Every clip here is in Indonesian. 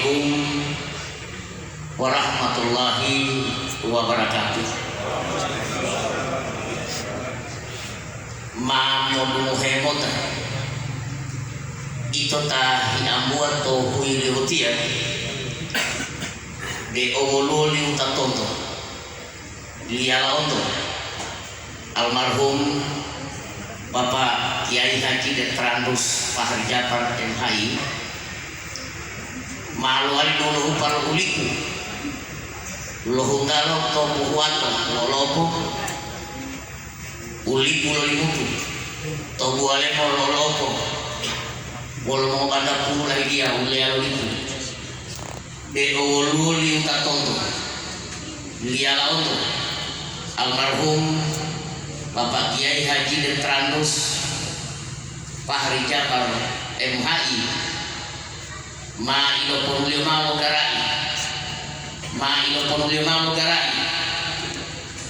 Assalamualaikum warahmatullahi wabarakatuh. Mamodu hemot ito ta hiambuat to huili hutia de owololi utatonto liala onto almarhum Bapak Kiai Haji Detrandus Fahri Jafar MHI maluari dulu upar uliku lohungalo to puhuato lolopo uliku lolimutu to buale mo lolopo wolo mo banda pula dia ulia loliku de owoluli utatonto liala onto almarhum Bapak Kiai Haji Detrandus Fahri Jafar MHI ma ilo ponulio mau garai ma ilo ponulio mau garai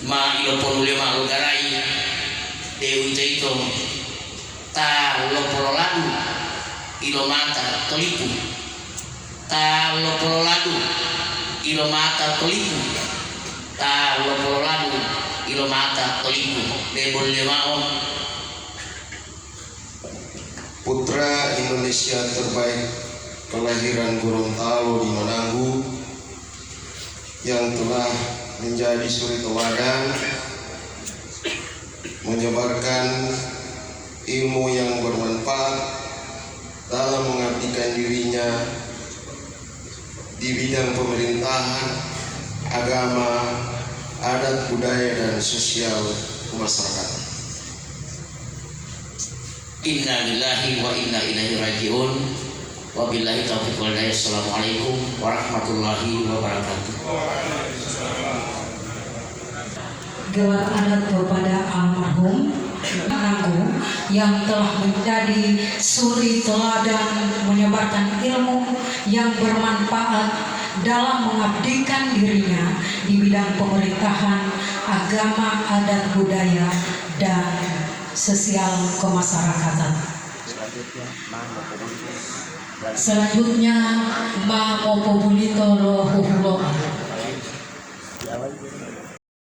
ma ilo ponulio mau garai dewi jaito ta lo pololadu ilo mata tolipu ta lo pololadu ilo mata tolipu ta lo pololadu ilo mata tolipu de boleh mau putra Indonesia terbaik kelahiran Gorontalo di Mananggu yang telah menjadi suri teladan menyebarkan ilmu yang bermanfaat dalam mengabdikan dirinya di bidang pemerintahan, agama, adat, budaya, dan sosial kemasyarakatan. Inna lillahi wa inna ilaihi rajiun. Wabillahi taufiq wal hidayah. Assalamualaikum warahmatullahi wabarakatuh. Gelar adat kepada almarhum Mananggu yang telah menjadi suri teladan menyebarkan ilmu yang bermanfaat dalam mengabdikan dirinya di bidang pemerintahan, agama, adat, budaya, dan sosial kemasyarakatan. Selanjutnya Ma Mopo Bulito Rohulo